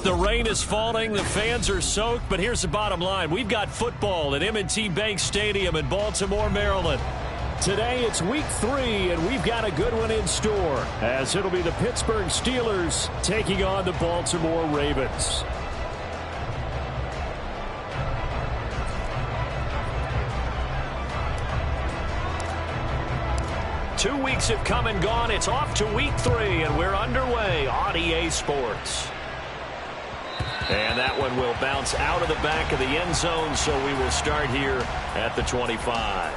The rain is falling, the fans are soaked, but here's the bottom line. We've got football at M&T Bank Stadium in Baltimore, Maryland. Today it's week 3, and we've got a good one in store, as it'll be the Pittsburgh Steelers taking on the Baltimore Ravens. Two weeks have come and gone. It's off to week 3, and we're underway on EA Sports. And that one will bounce out of the back of the end zone, so we will start here at the 25.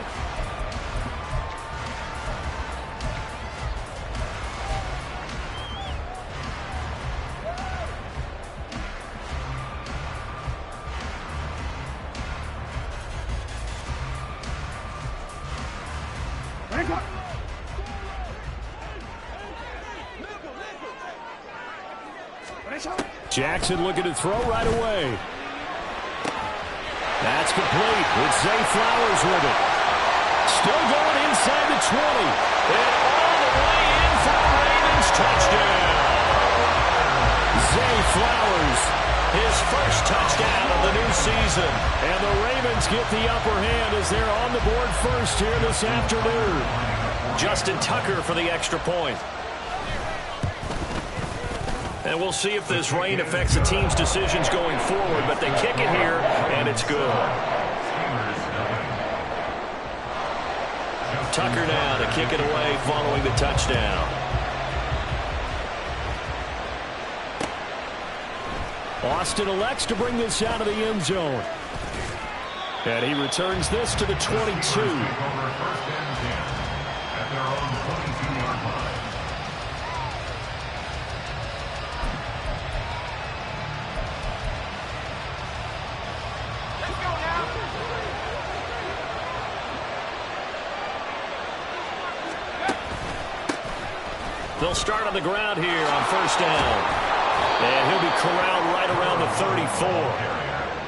Jackson looking to throw right away. That's complete. It's Zay Flowers with it. Still going inside the 20. And all the way in for the Ravens touchdown. Zay Flowers, his first touchdown of the new season. And the Ravens get the upper hand as they're on the board first here this afternoon. Justin Tucker for the extra point. And we'll see if this rain affects the team's decisions going forward, but they kick it here, and it's good. Tucker now to kick it away following the touchdown. Austin elects to bring this out of the end zone. And he returns this to the 22. They'll start on the ground here on first down. And he'll be corralled right around the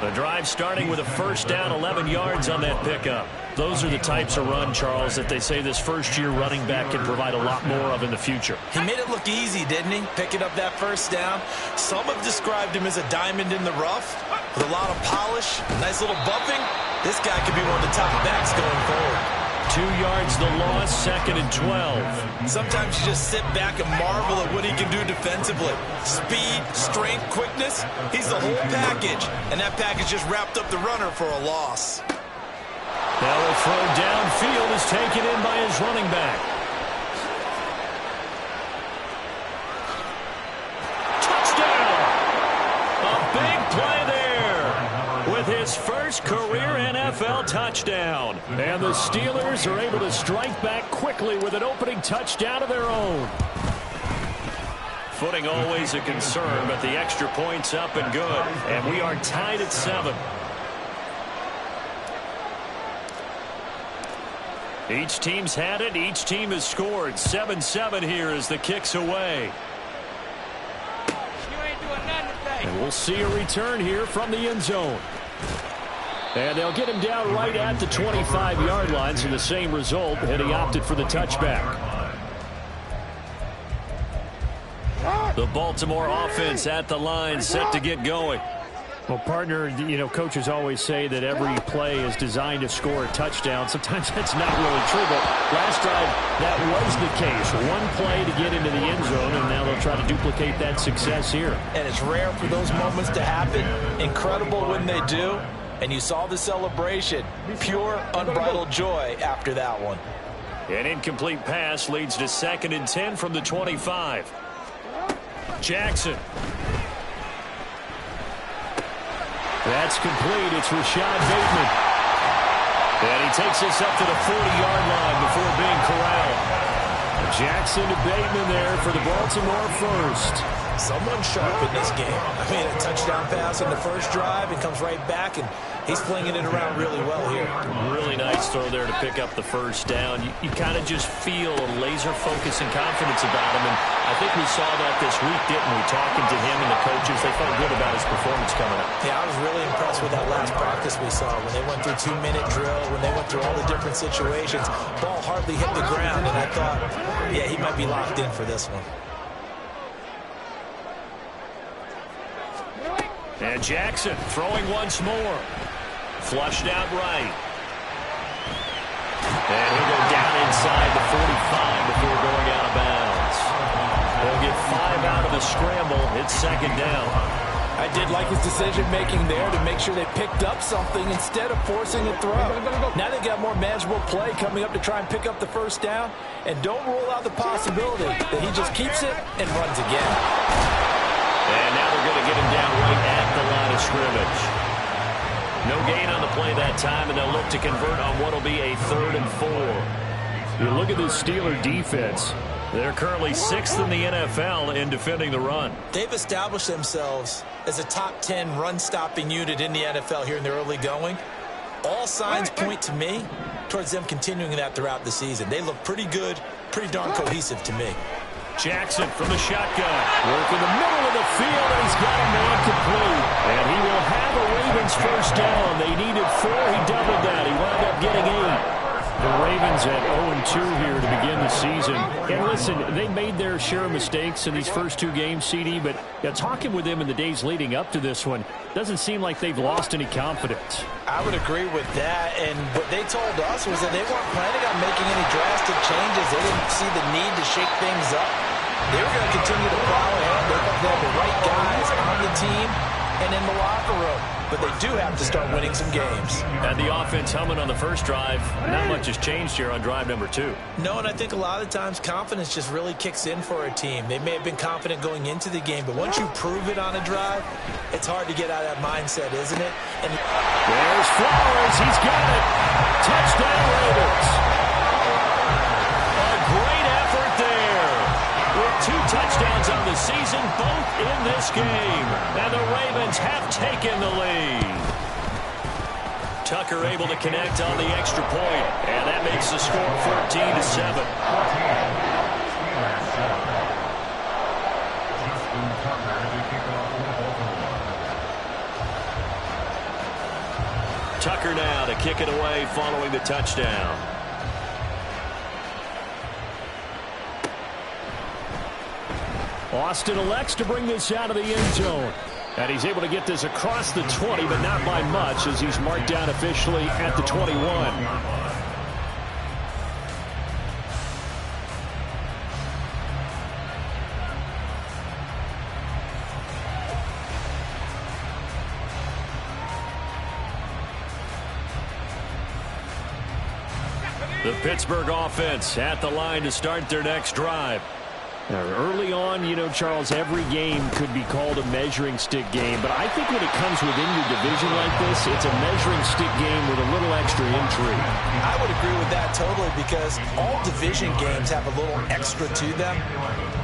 34. The drive starting with a first down, 11 yards on that pickup. Those are the types of run, Charles, that they say this first-year running back can provide a lot more of in the future. He made it look easy, didn't he? Picking up that first down. Some have described him as a diamond in the rough with a lot of polish, nice little bumping. This guy could be one of the top backs going forward. 2 yards the loss, second and 12. Sometimes you just sit back and marvel at what he can do defensively. Speed, strength, quickness, he's the whole package. And that package just wrapped up the runner for a loss. Now a throw downfield is taken in by his running back. Touchdown! A big play there with his first career NFL touchdown. And the Steelers are able to strike back quickly with an opening touchdown of their own. Footing always a concern, but the extra point's up and good. And we are tied at 7. Each team's had it. Each team has scored. 7-7 here as the kick's away. You ain't doing nothing today. And we'll see a return here from the end zone. And they'll get him down right at the 25-yard line, so the same result, and he opted for the touchback. The Baltimore offense at the line, set to get going. Well, partner, you know, coaches always say that every play is designed to score a touchdown. Sometimes that's not really true, but last drive, that was the case. One play to get into the end zone, and now they'll try to duplicate that success here. And it's rare for those moments to happen. Incredible when they do. And you saw the celebration. Pure, unbridled joy after that one. An incomplete pass leads to 2nd and 10 from the 25. Jackson. That's complete. It's Rashad Bateman. And he takes us up to the 40-yard line before being corralled. Jackson to Bateman there for the Baltimore first. Someone sharp in this game. I mean, a touchdown pass on the first drive and comes right back, and he's flinging it around really well here. Really nice throw there to pick up the first down. You kind of just feel a laser focus and confidence about him, and I think we saw that this week, didn't we? Talking to him and the coaches, they felt good about his performance coming up. Yeah, I was really impressed with that last practice we saw when they went through 2-minute drill, when they went through all the different situations. Ball hardly hit the ground, and I thought, yeah, he might be locked in for this one. And Jackson throwing once more. Flushed out right. And he'll go down inside the 45 before going out of bounds. They'll get 5 out of the scramble. It's second down. I did like his decision-making there to make sure they picked up something instead of forcing a throw. Now they've got more manageable play coming up to try and pick up the first down. And don't rule out the possibility that he just keeps it and runs again. And now they're going to get him down right at the line of scrimmage. No gain on the play that time, and they'll look to convert on what will be a 3rd and 4. You look at this Steeler defense. They're currently 6th in the NFL in defending the run. They've established themselves as a top 10 run-stopping unit in the NFL here in the early going. All signs point to me towards them continuing that throughout the season. They look pretty good, pretty darn cohesive to me. Jackson from the shotgun. Work in the middle of the field, and he's got a man complete. And he will have a Ravens first down. They needed 4. He doubled that. He wound up getting 8. The Ravens at 0-2 here to begin the season. And listen, they made their share of mistakes in these first 2 games, CD, but talking with them in the days leading up to this one, doesn't seem like they've lost any confidence. I would agree with that, and what they told us was that they weren't planning on making any drastic changes. They didn't see the need to shake things up. They were going to continue to plow ahead. They had the right guys on the team and in the locker room. But they do have to start winning some games. And the offense humming on the first drive. Not much has changed here on drive number 2. No, and I think a lot of times confidence just really kicks in for a team. They may have been confident going into the game, but once you prove it on a drive, it's hard to get out of that mindset, isn't it? And there's Flowers. He's got it. Touchdown, Ravens. A great effort there. With 2 touchdowns on the season, both in this game. And the Ravens have taken the lead. Tucker able to connect on the extra point. And that makes the score 14-7. Tucker now to kick it away following the touchdown. Austin elects to bring this out of the end zone. And he's able to get this across the 20, but not by much, as he's marked down officially at the 21. The Pittsburgh offense at the line to start their next drive. Now, early on, Charles, every game could be called a measuring stick game. But I think when it comes within your division like this, it's a measuring stick game with a little extra intrigue. I would agree with that totally, because all division games have a little extra to them.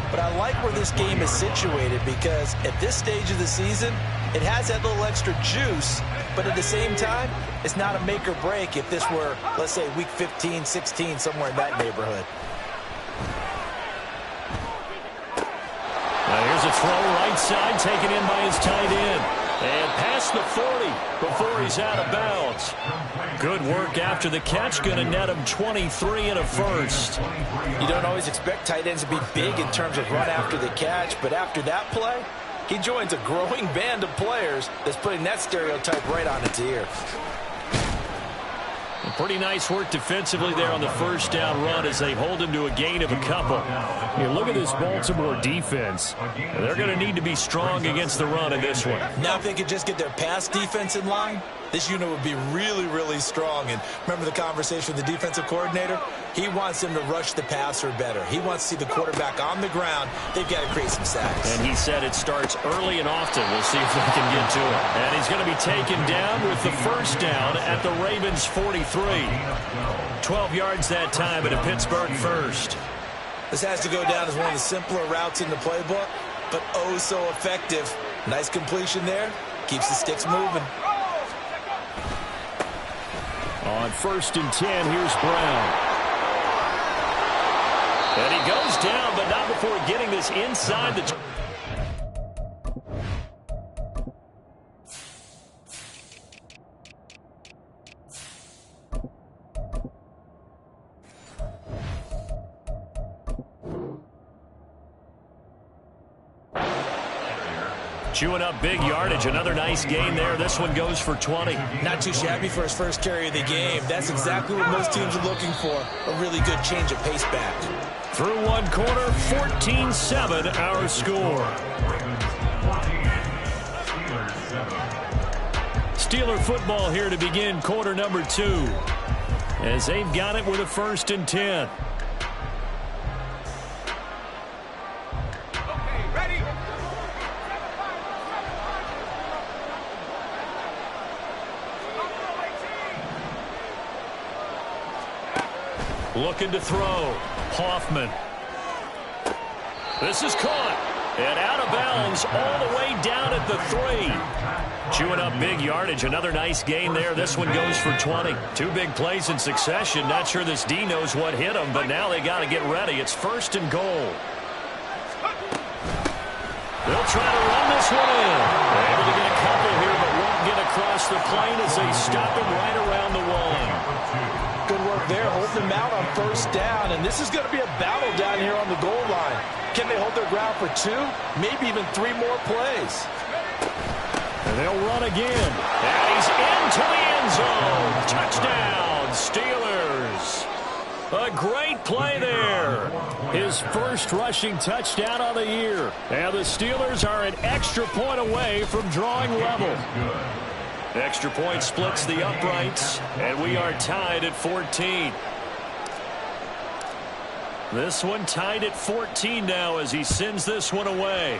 But I like where this game is situated, because at this stage of the season, it has that little extra juice. But at the same time, it's not a make or break if this were, let's say, week 15, 16, somewhere in that neighborhood. Now here's a throw right side, taken in by his tight end. And past the 40 before he's out of bounds. Good work after the catch, going to net him 23 and a first. You don't always expect tight ends to be big in terms of run after the catch, but after that play, he joins a growing band of players that's putting that stereotype right on its ear. Pretty nice work defensively there on the first down run as they hold him to a gain of a couple. Look at this Baltimore defense. They're going to need to be strong against the run in this one. Now if they could just get their pass defense in line, this unit would be really, really strong. And remember the conversation with the defensive coordinator? He wants them to rush the passer better. He wants to see the quarterback on the ground. They've got to create some sacks. And he said it starts early and often. We'll see if they can get to it. And he's going to be taken down with the first down at the Ravens 43. 12 yards that time at a Pittsburgh first. This has to go down as one of the simpler routes in the playbook, but oh so effective. Nice completion there. Keeps the sticks moving. On 1st and 10, here's Brown. And he goes down, but not before getting this inside the... Chewing up big yardage. Another nice gain there. This one goes for 20. Not too shabby for his first carry of the game. That's exactly what most teams are looking for. A really good change of pace back. Through one quarter, 14-7 our score. Steeler football here to begin quarter number 2. As they've got it with a 1st and 10. Looking to throw. Hoffman. This is caught. And out of bounds all the way down at the 3. Chewing up big yardage. Another nice gain there. This one goes for 20. 2 big plays in succession. Not sure this D knows what hit him, but now they got to get ready. It's 1st and goal. They'll try to run this one in. They're able to get a couple here, but won't get across the plane as they stop him right around the 1. Good work there, holding them out on 1st down, and this is going to be a battle down here on the goal line. Can they hold their ground for 2, maybe even 3 more plays? And they'll run again. And he's into the end zone. Touchdown, Steelers. A great play there. His first rushing touchdown of the year. And the Steelers are an extra point away from drawing level. Extra point splits the uprights, and we are tied at 14. This one tied at 14 now as he sends this one away.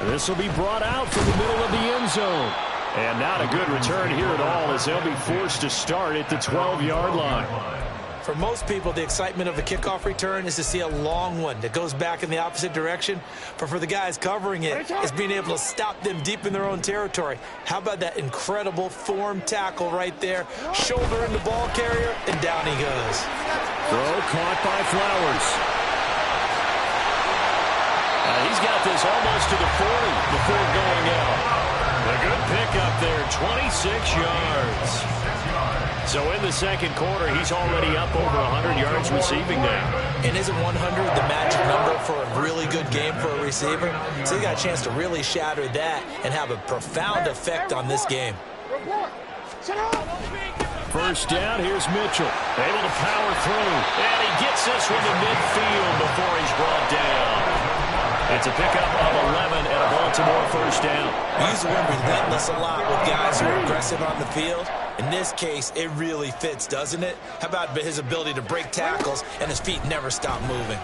This will be brought out from the middle of the end zone. And not a good return here at all as they'll be forced to start at the 12-yard line. For most people, the excitement of a kickoff return is to see a long one that goes back in the opposite direction. But for the guys covering it, it's being able to stop them deep in their own territory. How about that incredible form tackle right there? Shoulder in the ball carrier, and down he goes. Throw caught by Flowers. He's got this almost to the 40 before going out. A good pickup there, 26 yards. So in the second quarter, he's already up over 100 yards receiving now. And isn't 100 the magic number for a really good game for a receiver? So he got a chance to really shatter that and have a profound effect on this game. First down, here's Mitchell. Able to power through. And he gets this one to midfield before he's brought down. It's a pickup of 11 and a Baltimore first down. He's relentless a lot with guys who are aggressive on the field. In this case, it really fits, doesn't it? How about his ability to break tackles and his feet never stop moving?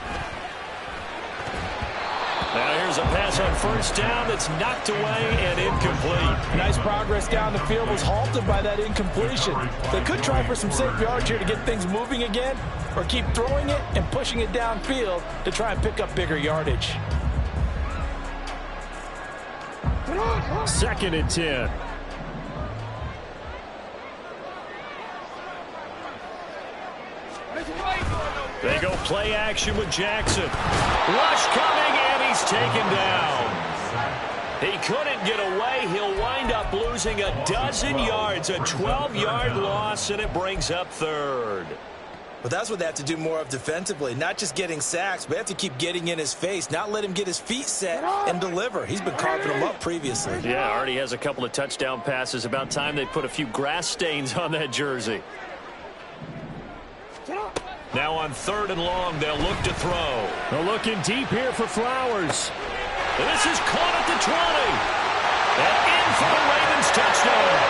Now here's a pass on first down that's knocked away and incomplete. Nice progress down the field was halted by that incompletion. They could try for some safe yards here to get things moving again, or keep throwing it and pushing it downfield to try and pick up bigger yardage. 2nd and 10. They go play action with Jackson. Rush coming, and he's taken down. He couldn't get away. He'll wind up losing a dozen yards, a 12-yard loss, and it brings up 3rd. But that's what they have to do more of defensively, not just getting sacks, but they have to keep getting in his face, not let him get his feet set and deliver. He's been carving them up previously. Yeah, already has a couple of touchdown passes. About time they put a few grass stains on that jersey. Now on 3rd and long, they'll look to throw. They're looking deep here for Flowers. This is caught at the 20. And in for the Ravens touchdown.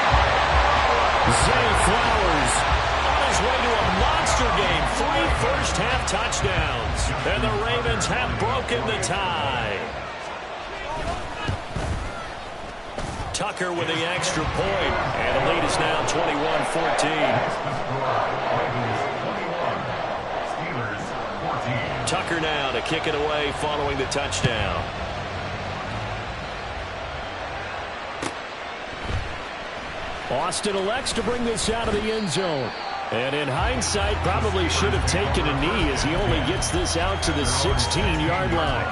Zay Flowers on his way to a monster game. 3 first-half touchdowns. And the Ravens have broken the tie. Tucker with the extra point. And the lead is now 21-14. Tucker now to kick it away following the touchdown. Austin elects to bring this out of the end zone. And in hindsight, probably should have taken a knee as he only gets this out to the 16-yard line.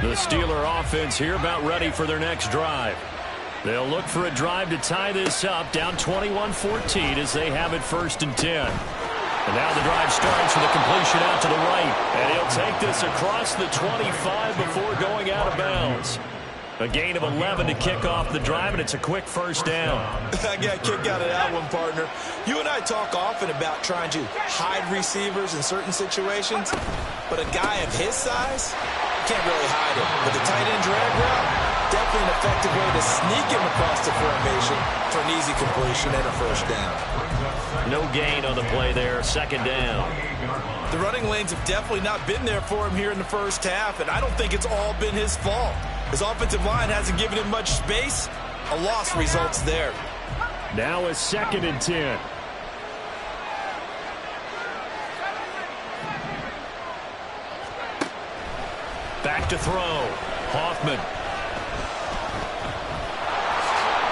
The Steeler offense here about ready for their next drive. They'll look for a drive to tie this up, down 21-14 as they have it 1st and 10. And now the drive starts with a completion out to the right. And he'll take this across the 25 before going out of bounds. A gain of 11 to kick off the drive, and it's a quick first down. I got a kick out of that one, partner. You and I talk often about trying to hide receivers in certain situations, but a guy of his size can't really hide him. But the tight end drag route, definitely an effective way to sneak him across the formation for an easy completion and a first down. No gain on the play there, second down. The running lanes have definitely not been there for him here in the first half, and I don't think it's all been his fault. His offensive line hasn't given him much space. A loss results there. Now a 2nd and 10. Back to throw. Hoffman.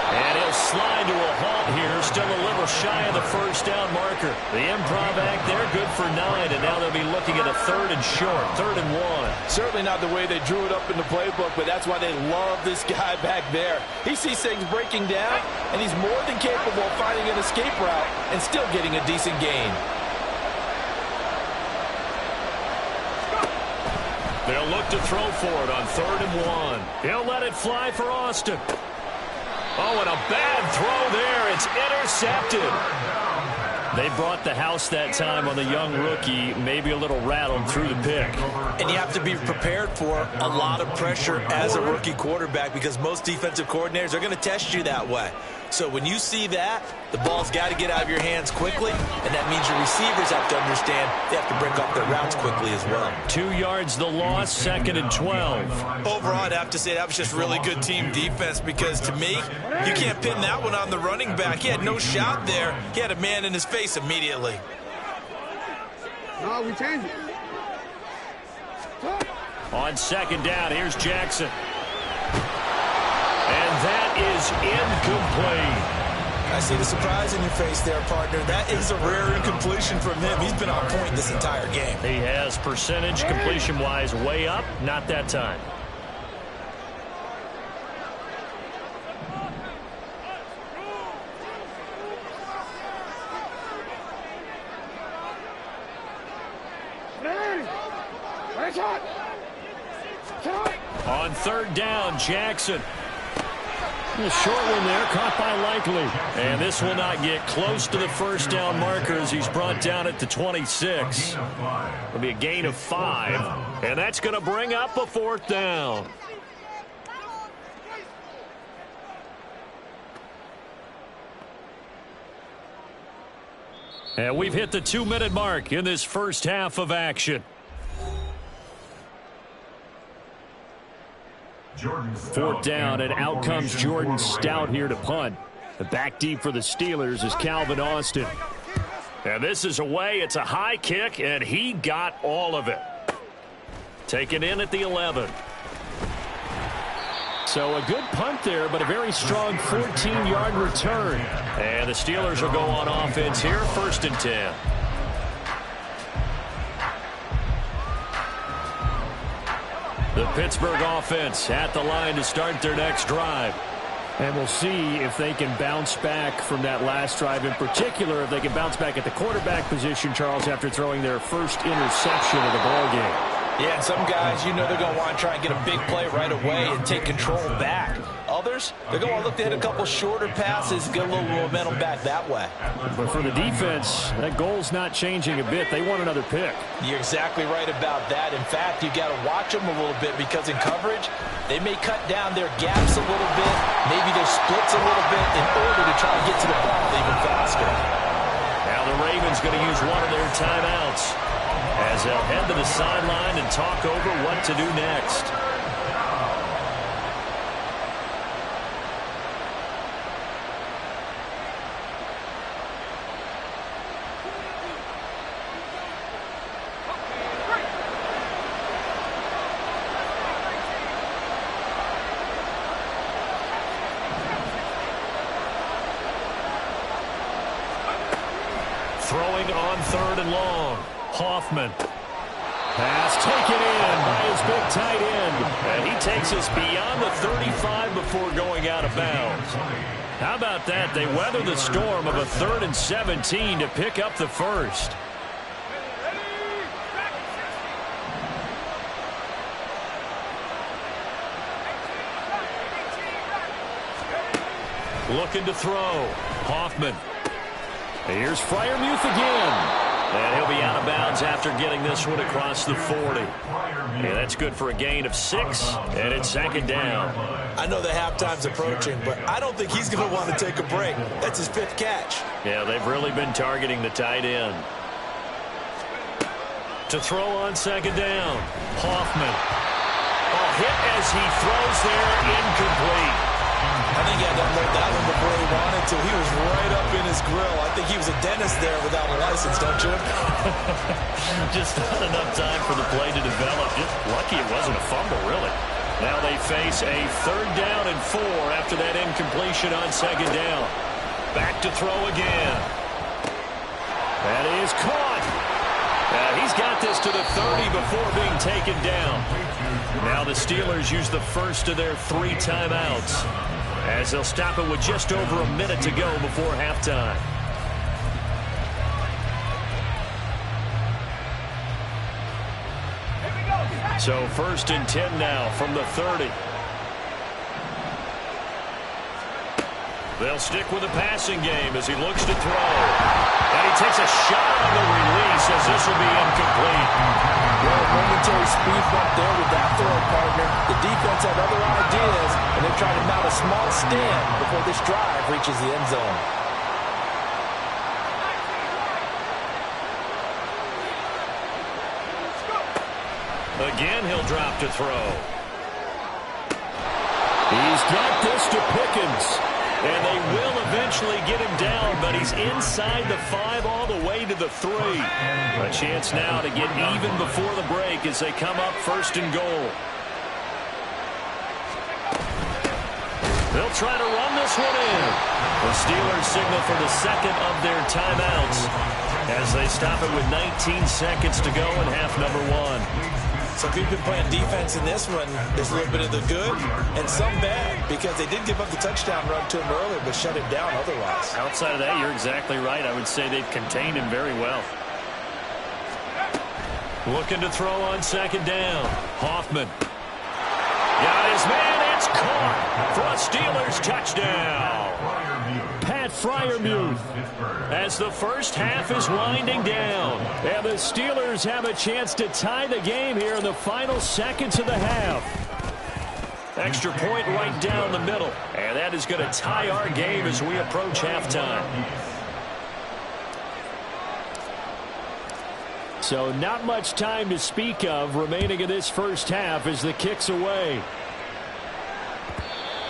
And he'll slide to a halt here. Still a little shy of the first down marker. The improv act there, good for 9. And now they'll be looking at a 3rd and short. 3rd and 1. Certainly not the way they drew it up in the playbook, but that's why they love this guy back there. He sees things breaking down, and he's more than capable of finding an escape route and still getting a decent gain. They'll look to throw for it on 3rd and 1. He'll let it fly for Austin. Oh, and a bad throw there. It's intercepted. They brought the house that time on the young rookie, maybe a little rattled through the pick. And you have to be prepared for a lot of pressure as a rookie quarterback because most defensive coordinators are going to test you that way. So when you see that, the ball's got to get out of your hands quickly, and that means your receivers have to understand they have to break off their routes quickly as well. 2 yards the loss, 2nd and 12. Overall, I'd have to say that was just really good team defense because, to me, you can't pin that one on the running back. He had no shot there. He had a man in his face immediately. No, we changed it. On 2nd down, here's Jackson. And that is incomplete. I see the surprise in your face there, partner. That is a rare incompletion from him. He's been on point this entire game. He has percentage completion-wise way up, not that time. On 3rd down, Jackson. The short one there, caught by Likely. And this will not get close to the first down markers. He's brought down at the 26. It'll be a gain of 5. And that's going to bring up a 4th down. And we've hit the 2-minute mark in this first half of action. 4th down, and out comes Jordan Stout here to punt. The back deep for the Steelers is Calvin Austin. And this is away. It's a high kick, and he got all of it. Taken in at the 11. So a good punt there, but a very strong 14-yard return. And the Steelers will go on offense here, 1st and 10. The Pittsburgh offense at the line to start their next drive. And we'll see if they can bounce back from that last drive. In particular, if they can bounce back at the quarterback position, Charles, after throwing their first interception of the ballgame. Yeah, and some guys, you know they're going to want to try and get a big play right away and take control back. Others, they're going to look to hit a couple shorter passes, get a little momentum back that way. But for the defense, that goal's not changing a bit. They want another pick. You're exactly right about that. In fact, you got to watch them a little bit because in coverage, they may cut down their gaps a little bit, maybe their splits a little bit in order to try to get to the ball even faster. Now the Ravens going to use one of their timeouts as they'll head to the sideline and talk over what to do next. Throwing on 3rd and long. Hoffman. Pass taken in by his big tight end. And he takes us beyond the 35 before going out of bounds. How about that? They weather the storm of a 3rd and 17 to pick up the first. Looking to throw. Hoffman. Here's Freiermuth again. And he'll be out of bounds after getting this one across the 40. Yeah, that's good for a gain of 6, and it's second down. I know the halftime's approaching, but I don't think he's going to want to take a break. That's his 5th catch. Yeah, they've really been targeting the tight end. To throw on second down. Hoffman. A hit as he throws there, incomplete. I think he had to unload that one before he wanted to. He was right up in his grill. I think he was a dentist there without a license, don't you? Just not enough time for the play to develop. Just lucky it wasn't a fumble, really. Now they face a 3rd down and 4 after that incompletion on second down. Back to throw again. That is caught. He's got this to the 30 before being taken down. Now the Steelers use the first of their 3 timeouts, as they'll stop it with just over a minute to go before halftime. So 1st and 10 now from the 30. They'll stick with the passing game as he looks to throw. And he takes a shot on the release as this will be incomplete. Well, momentary speed bump there with that throw, partner. The defense had other ideas, and they're trying to mount a small stand before this drive reaches the end zone. Again, he'll drop to throw. He's got this to Pickens. And they will eventually get him down, but he's inside the 5 all the way to the 3. A chance now to get even before the break as they come up 1st and goal. They'll try to run this one in. The Steelers signal for the 2nd of their timeouts as they stop it with 19 seconds to go in half number 1. So if you've been playing defense in this one, there's a little bit of the good and some bad, because they did give up the touchdown run to him earlier, but shut him down otherwise. Outside of that, you're exactly right. I would say they've contained him very well. Looking to throw on second down. Hoffman. Got his man. It's caught for a Steelers touchdown. Pat Freiermuth, as the first half is winding down. And the Steelers have a chance to tie the game here in the final seconds of the half. Extra point right down the middle. And that is going to tie our game as we approach halftime. So not much time to speak of remaining in this first half as the kick's away.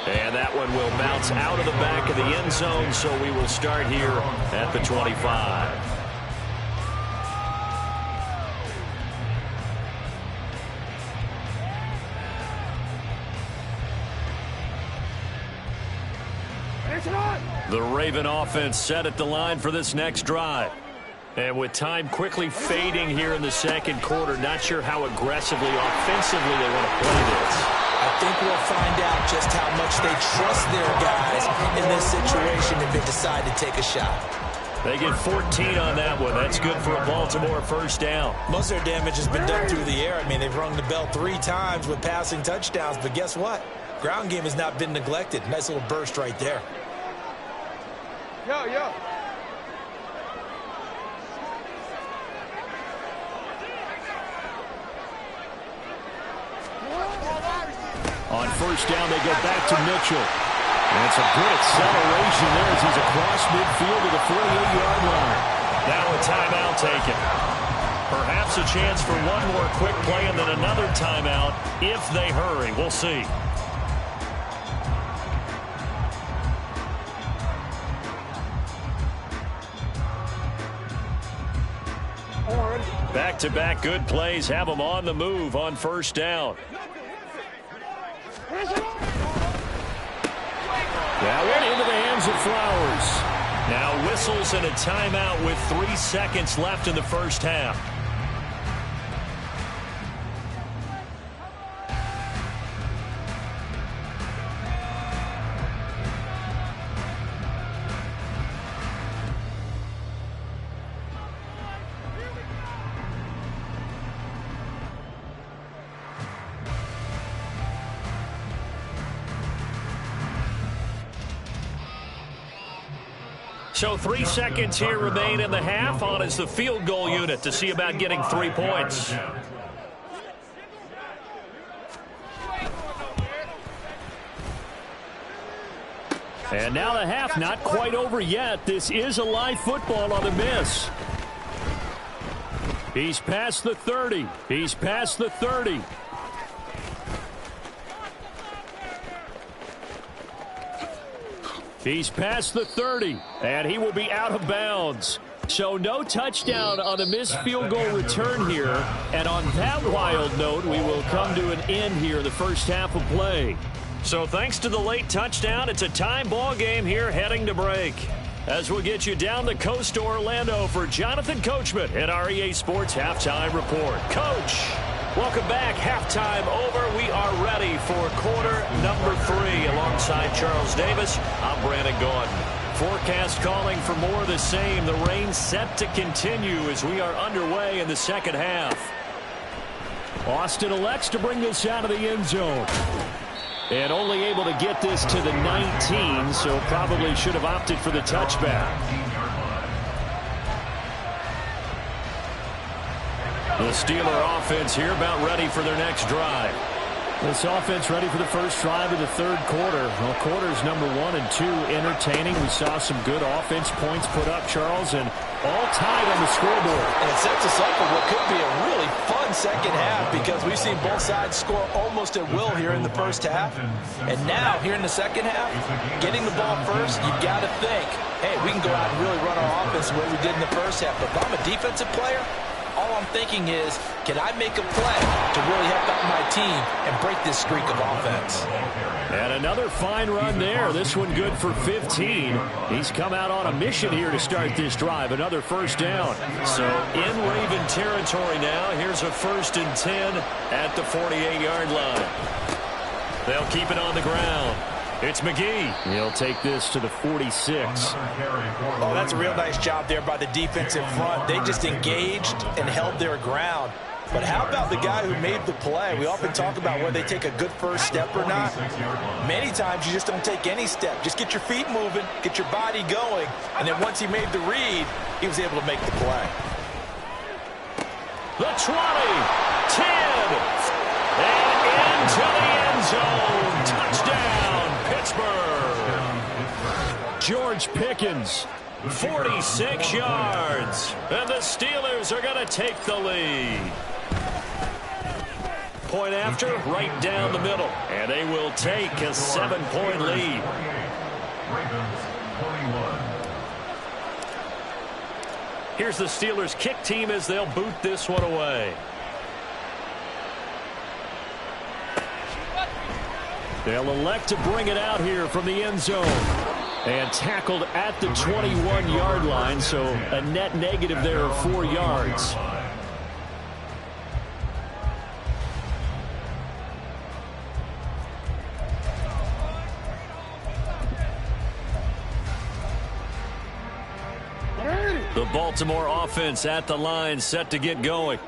And that one will bounce out of the back of the end zone, so we will start here at the 25. The Raven offense set at the line for this next drive. And with time quickly fading here in the second quarter, not sure how aggressively, offensively they want to play this. I think we'll find out just how much they trust their guys in this situation if they decide to take a shot. They get 14 on that one. That's good for a Baltimore first down. Most of their damage has been done through the air. I mean, they've rung the bell 3 times with passing touchdowns, but guess what? Ground game has not been neglected. Nice little burst right there. Yo. On first down, they go back to Mitchell. And it's a good acceleration there as he's across midfield to the 48-yard line. Now a timeout taken. Perhaps a chance for one more quick play and then another timeout if they hurry. We'll see. Back-to-back good plays have them on the move on first down. That went into the hands of Flowers. Now whistles and a timeout with 3 seconds left in the first half. So 3 seconds here remain in the half. On is the field goal unit to see about getting 3 points. And now the half not quite over yet. This is a live football on the miss. He's past the 30. He's past the 30. He's past the 30, and he will be out of bounds. So no touchdown on the missed field goal return here. And on that wild note, we will come to an end here in the first half of play. So thanks to the late touchdown, it's a time ball game here heading to break. As we'll get you down the coast to Orlando for Jonathan Coachman at our EA Sports Halftime Report. Coach, welcome back. Halftime over. We are ready for quarter number 3. Alongside Charles Davis, I'm Brandon Gordon. Forecast calling for more of the same. The rain set to continue as we are underway in the second half. Austin elects to bring this out of the end zone. And only able to get this to the 19, so probably should have opted for the touchback. The Steeler offense here about ready for their next drive. This offense ready for the first drive of the third quarter. Well, quarters number 1 and 2 entertaining. We saw some good offense points put up, Charles, and all tied on the scoreboard. And it sets us up for what could be a really fun second half because we've seen both sides score almost at will here in the first half. And now, here in the second half, getting the ball first, you've got to think, hey, we can go out and really run our offense the way we did in the first half. But if I'm a defensive player, all I'm thinking is, can I make a play to really help out my team and break this streak of offense? And another fine run there. This one good for 15. He's come out on a mission here to start this drive. Another first down. So in Raven territory now. Here's a 1st and 10 at the 48-yard line. They'll keep it on the ground. It's McGee. He'll take this to the 46. Oh, that's a real nice job there by the defensive front. They just engaged and held their ground. But how about the guy who made the play? We often talk about whether they take a good first step or not. Many times you just don't take any step. Just get your feet moving, get your body going, and then once he made the read, he was able to make the play. The 20, 10, and into the end zone. Touchdown, Pittsburgh. George Pickens, 46 yards. And the Steelers are going to take the lead. Point after, right down the middle. And they will take a 7-point lead. Here's the Steelers kick team as they'll boot this one away. They'll elect to bring it out here from the end zone. And tackled at the 21-yard line, so a net negative there of 4 yards. The Baltimore offense at the line, set to get going.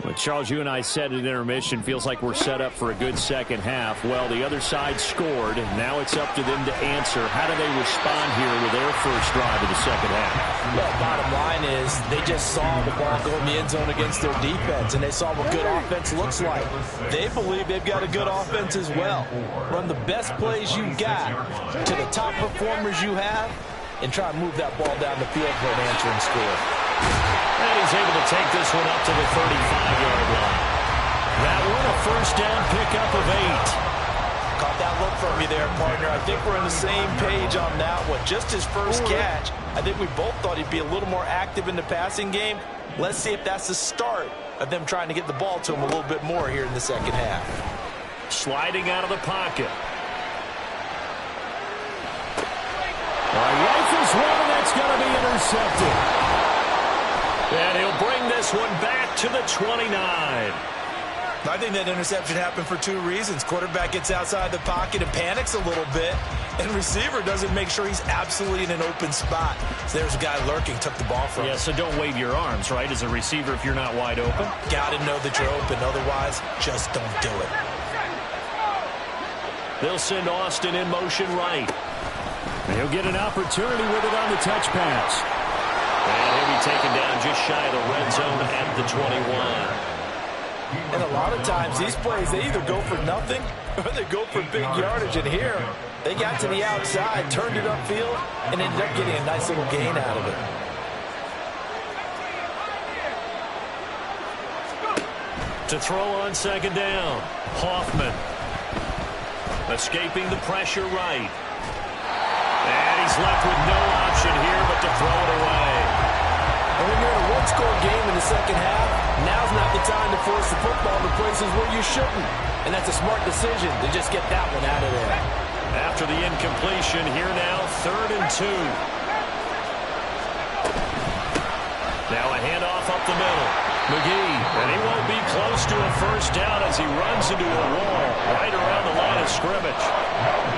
Well, Charles, you and I said at intermission, feels like we're set up for a good second half. Well, the other side scored, and now it's up to them to answer. How do they respond here with their first drive of the second half? Well, bottom line is they just saw the ball go in the end zone against their defense, and they saw what good offense looks like. They believe they've got a good offense as well. Run the best plays you got to the top performers you have, and try and move that ball down the field for an answering score. And he's able to take this one up to the 35-yard line. That one a first down pickup of 8. Caught that look from you there, partner. I think we're on the same page on that one. Just his first catch, I think we both thought he'd be a little more active in the passing game. Let's see if that's the start of them trying to get the ball to him a little bit more here in the second half. Sliding out of the pocket. Rifles one, that's going to be intercepted. And he'll bring this one back to the 29. I think that interception happened for 2 reasons. Quarterback gets outside the pocket and panics a little bit, and receiver doesn't make sure he's absolutely in an open spot. So there's a guy lurking, took the ball from him. Yeah, so don't wave your arms, right, as a receiver if you're not wide open. Got to know that you're open. Otherwise, just don't do it. They'll send Austin in motion right. He'll get an opportunity with it on the touch pass. And he'll be taken down just shy of the red zone at the 21. And a lot of times these plays, they either go for nothing or they go for big yardage. And here, they got to the outside, turned it upfield, and ended up getting a nice little gain out of it. To throw on second down, Hoffman. Escaping the pressure right. And he's left with no option here but to throw it away. And when you're in a one-score game in the second half, now's not the time to force the football to places where you shouldn't. And that's a smart decision to just get that one out of there. After the incompletion, here now, 3rd and 2. Now a handoff up the middle. McGee, and he won't be close to a first down as he runs into a wall right around the line of scrimmage.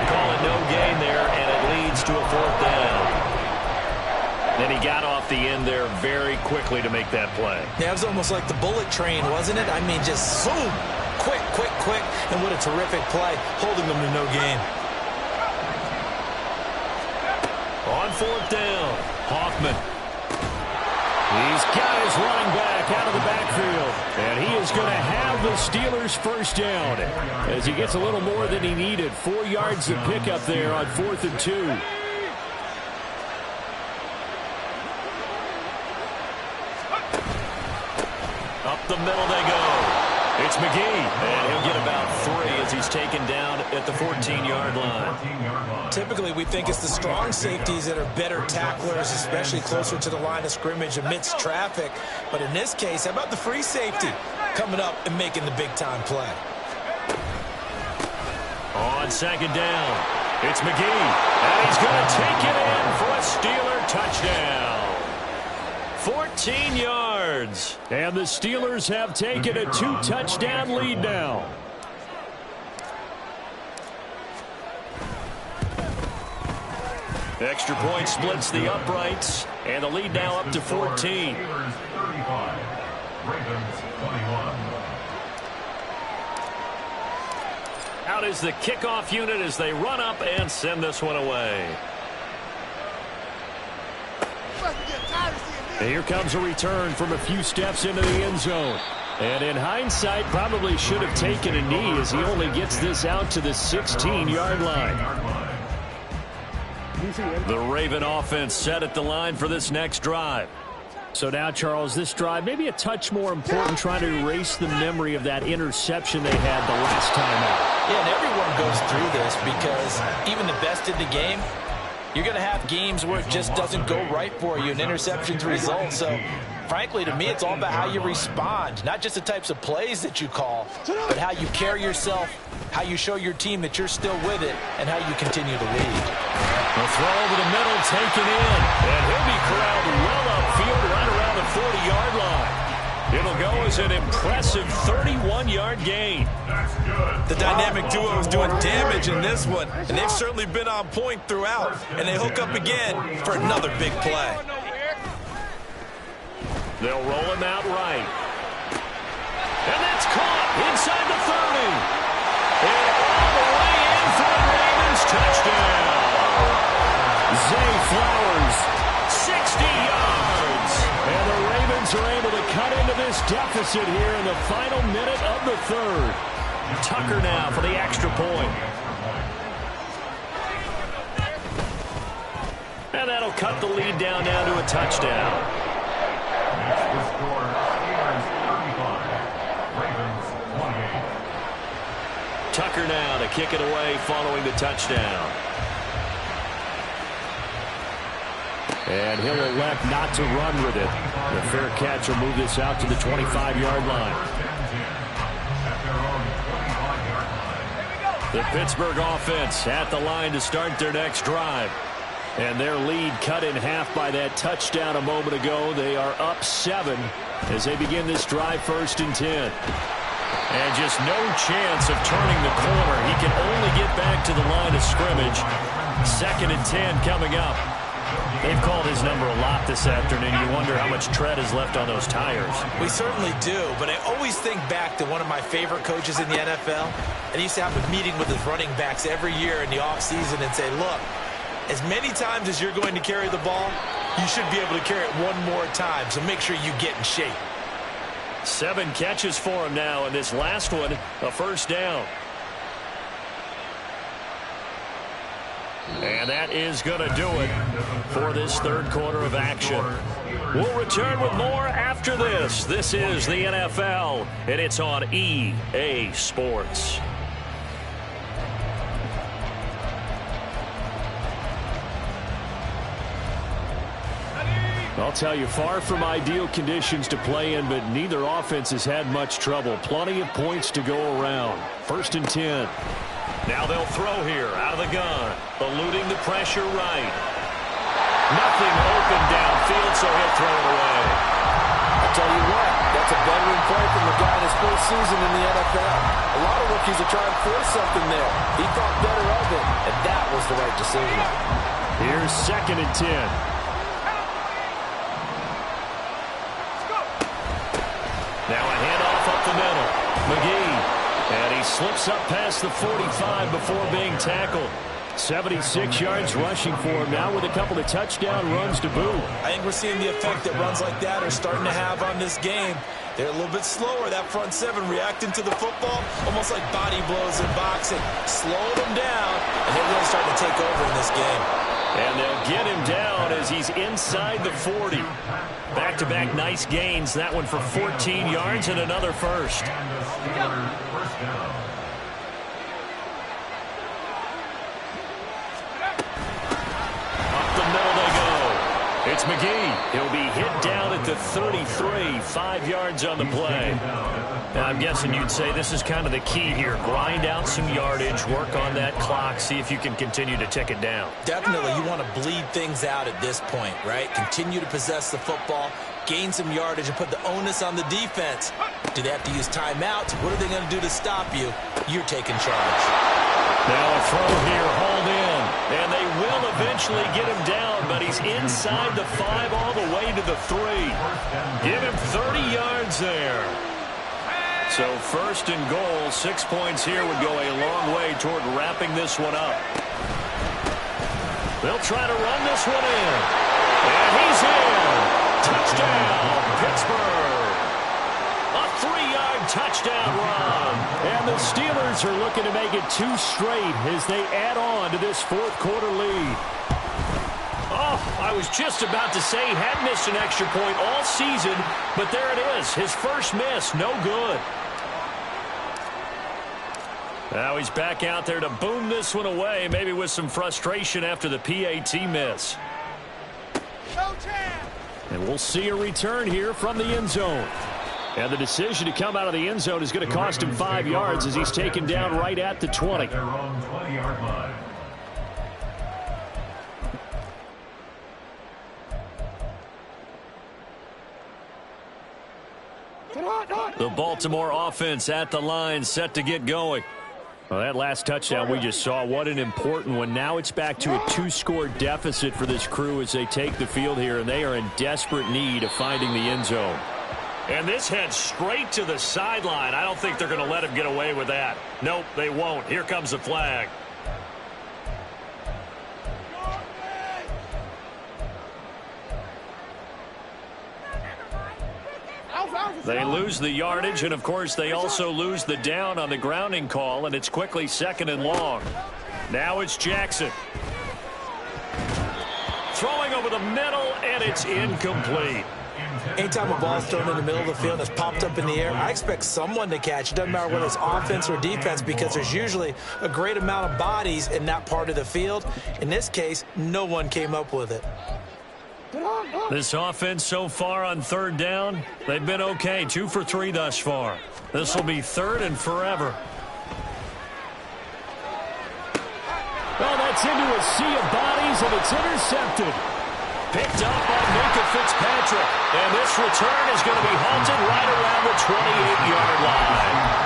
Call it no gain there, and it leads to a 4th down. Then he got off the end there very quickly to make that play. Yeah, it was almost like the bullet train, wasn't it? I mean, just zoom, quick, quick, quick, and what a terrific play, holding them to no gain. On 4th down, Hoffman. He's got his running back out of the backfield, and he is going to have the Steelers' first down as he gets a little more than he needed. 4 yards to pick up there on 4th and 2. Up the middle they go. It's McGee, and he'll get about 3 as he's taken down at the 14-yard line. Typically, we think it's the strong safeties that are better tacklers, especially closer to the line of scrimmage amidst traffic. But in this case, how about the free safety coming up and making the big-time play? On second down, it's McGee, and he's going to take it in for a Steeler touchdown. 14 yards, and the Steelers have taken a 2-touchdown lead now. Extra point splits the uprights, and the lead now up to 14. Out is the kickoff unit as they run up and send this one away. And here comes a return from a few steps into the end zone. And in hindsight, probably should have taken a knee as he only gets this out to the 16-yard line. The Raven offense set at the line for this next drive. So now, Charles, this drive maybe a touch more important, trying to erase the memory of that interception they had the last time out. Yeah, and everyone goes through this because even the best in the game, you're going to have games where it just doesn't go right for you, and interceptions result. So, frankly, to me, it's all about how you respond, not just the types of plays that you call, but how you carry yourself, how you show your team that you're still with it, and how you continue to lead. A throw over the middle, taken in, and he'll be corralled well upfield right around the 40-yard line. It'll go as an impressive 31-yard gain. The dynamic duo is doing damage in this one, and they've certainly been on point throughout, and they hook up again for another big play. They'll roll him out right. And that's caught inside the 30. And all the way in for the Ravens touchdown. Zay Flowers, 60 yards. And the Ravens are able to cut into this deficit here in the final minute of the 3rd. Tucker now for the extra point. And that'll cut the lead down now to a touchdown. Tucker now to kick it away following the touchdown. And he'll elect not to run with it. The fair catch will move this out to the 25-yard line. The Pittsburgh offense at the line to start their next drive. And their lead cut in half by that touchdown a moment ago. They are up 7 as they begin this drive 1st and 10. And just no chance of turning the corner. He can only get back to the line of scrimmage. 2nd and 10 coming up. They've called his number a lot this afternoon. You wonder how much tread is left on those tires. We certainly do, but I always think back to one of my favorite coaches in the NFL. And he used to have a meeting with his running backs every year in the offseason and say, look, As many times as you're going to carry the ball, you should be able to carry it one more time, so make sure you get in shape. 7 catches for him now, and this last one, a first down. And that is going to do it for this third quarter of action. We'll return with more after this. This is the NFL, and it's on EA Sports. I'll tell you, far from ideal conditions to play in, but neither offense has had much trouble. Plenty of points to go around. 1st and 10. Now they'll throw here out of the gun. Eluding the pressure right. Nothing open downfield, so he'll throw it away. I'll tell you what, that's a veteran play from the guy in his first season in the NFL. A lot of rookies are trying to force something there. He thought better of it, and that was the right decision. Here's 2nd and 10. Now a handoff up the middle. McGee. And he slips up past the 45 before being tackled. 76 yards rushing for him now with a couple of touchdown runs to boot. I think we're seeing the effect that runs like that are starting to have on this game. They're a little bit slower, that front 7 reacting to the football, almost like body blows in boxing. Slow them down, and they're really starting to take over in this game. And they'll get him down as he's inside the 40. Back-to-back nice gains. That one for 14 yards and another first. Up the middle they go. It's McGee. He'll be hit down at the 33, 5 yards on the play. Now, I'm guessing you'd say this is kind of the key here. Grind out some yardage, work on that clock, see if you can continue to tick it down. Definitely, you want to bleed things out at this point, right? Continue to possess the football, gain some yardage, and put the onus on the defense. Do they have to use timeouts? What are they going to do to stop you? You're taking charge. Now a throw here, hauled in, and they will eventually get him down, but he's inside the 5 all the way to the 3. Give him 30 yards there. So 1st and goal, 6 points here would go a long way toward wrapping this one up. They'll try to run this one in. And he's in. Touchdown, Pittsburgh. A 3-yard touchdown run. And the Steelers are looking to make it 2 straight as they add on to this 4th quarter lead. Oh, I was just about to say he had missed an extra point all season, but there it is. His first miss, no good. Now he's back out there to boom this one away, maybe with some frustration after the PAT miss. And we'll see a return here from the end zone. And the decision to come out of the end zone is going to cost him 5 yards as he's taken down right at the 20. The Baltimore offense at the line, set to get going. Well, that last touchdown we just saw, what an important one. Now it's back to a 2-score deficit for this crew as they take the field here, and they are in desperate need of finding the end zone. And this heads straight to the sideline. I don't think they're going to let him get away with that. Nope, they won't. Here comes the flag. They lose the yardage, and of course they also lose the down on the grounding call, and it's quickly 2nd and long. Now it's Jackson. Throwing over the middle, and it's incomplete. Anytime a ball is thrown in the middle of the field and it's popped up in the air, I expect someone to catch. It doesn't matter whether it's offense or defense, because there's usually a great amount of bodies in that part of the field. In this case, no one came up with it. This offense so far on 3rd down, they've been okay. 2 for 3 thus far. This will be 3rd and forever. Well, that's into a sea of bodies, and it's intercepted. Picked up by Minka Fitzpatrick. And this return is going to be halted right around the 28-yard line.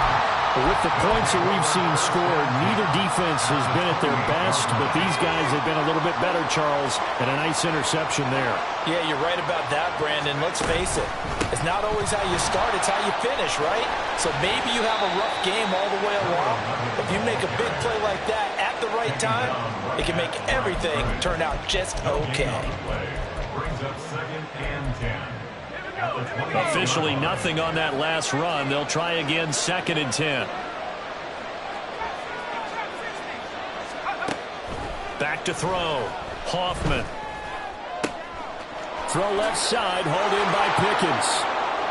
With the points that we've seen scored, neither defense has been at their best, but these guys have been a little bit better, Charles, and a nice interception there. Yeah, you're right about that, Brandon. Let's face it. It's not always how you start, it's how you finish, right? So maybe you have a rough game all the way along. If you make a big play like that at at the right time, it can make everything turn out just okay. Officially nothing on that last run. They'll try again, 2nd and 10. Back to throw. Hoffman. Throw left side, hauled in by Pickens.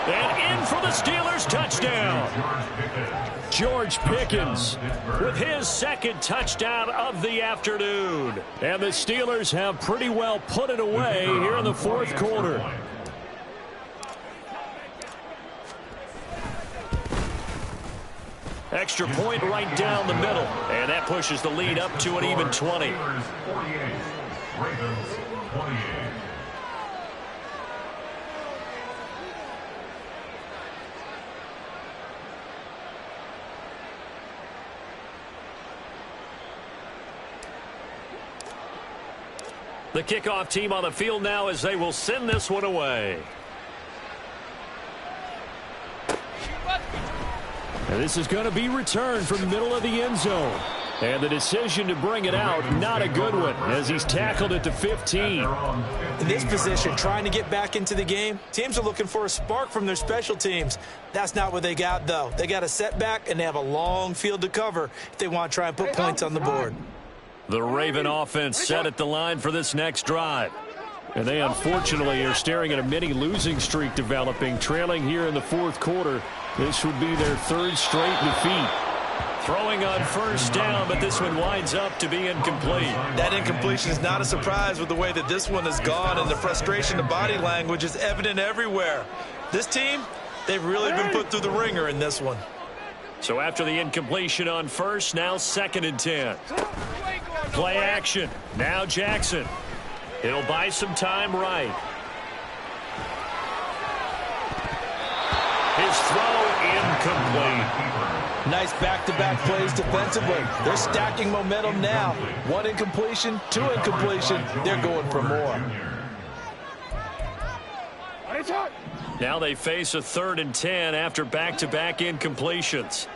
And in for the Steelers, touchdown. George Pickens with his 2nd touchdown of the afternoon. And the Steelers have pretty well put it away here in the 4th quarter. Extra point right down the middle. And that pushes the lead up to an even 20. The kickoff team on the field now as they will send this one away. And this is going to be returned from the middle of the end zone. And the decision to bring it out, not a good one, as he's tackled at the 15. In this position, trying to get back into the game, teams are looking for a spark from their special teams. That's not what they got, though. They got a setback, and they have a long field to cover if they want to try and put points on the board. The Raven offense set at the line for this next drive. And they unfortunately are staring at a mini losing streak developing, trailing here in the 4th quarter. This would be their 3rd straight defeat. Throwing on 1st down, but this one winds up to be incomplete. That incompletion is not a surprise with the way that this one has gone, and the frustration of body language is evident everywhere. This team, they've really been put through the ringer in this one. So after the incompletion on 1st, now 2nd and 10. Play action. Now Jackson. He'll buy some time right. His throw incomplete. Nice back-to-back plays defensively. They're stacking momentum now. 1 incompletion, 2 incompletion. They're going for more. Now they face a 3rd and 10 after back-to-back incompletions.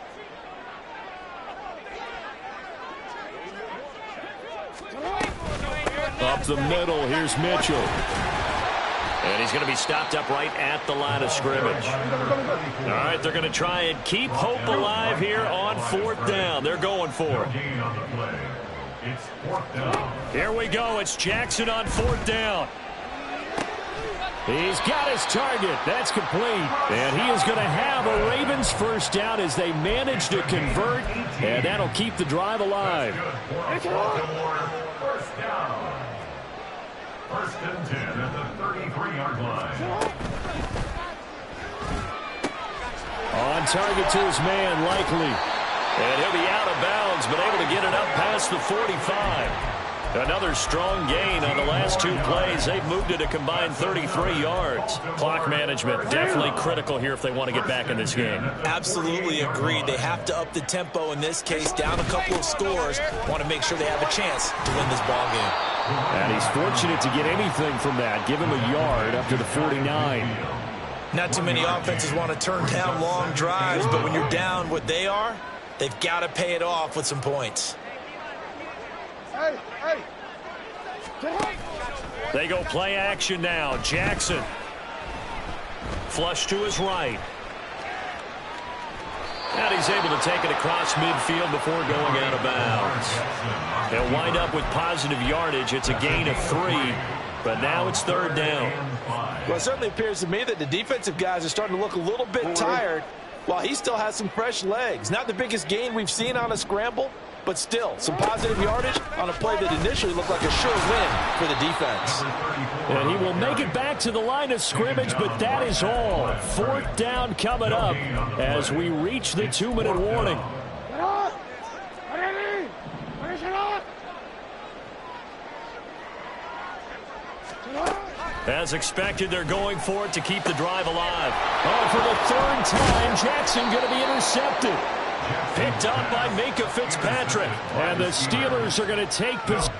Up the middle, here's Mitchell. And he's going to be stopped up right at the line of scrimmage. All right, they're going to try and keep hope alive here on 4th down. They're going for it. Here we go. It's Jackson on 4th down. He's got his target. That's complete. And he is going to have a Ravens 1st down as they manage to convert. And that'll keep the drive alive. 1st and 10 at the 33-yard line. On target to his man, Likely. And he'll be out of bounds, but able to get it up past the 45. Another strong gain on the last 2 plays. They've moved it a combined 33 yards. Clock management definitely critical here if they want to get back in this game. Absolutely agreed. They have to up the tempo in this case, down a couple of scores. Want to make sure they have a chance to win this ball game. And he's fortunate to get anything from that. Give him a yard up to the 49. Not too many offenses want to turn down long drives, but when you're down what they are, they've got to pay it off with some points. They go play action now. Jackson. Flush to his right. And he's able to take it across midfield before going out of bounds. They'll wind up with positive yardage. It's a gain of 3, but now it's 3rd down. Well, it certainly appears to me that the defensive guys are starting to look a little bit tired while he still has some fresh legs. Not the biggest gain we've seen on a scramble, but still some positive yardage on a play that initially looked like a sure win for the defense. And he will make it back to the line of scrimmage, but that is all. 4th down coming up as we reach the 2-minute warning. As expected, they're going for it to keep the drive alive. Oh, for the 3rd time, Jackson going to be intercepted. Picked up by Minka Fitzpatrick. And the Steelers are going to take possession.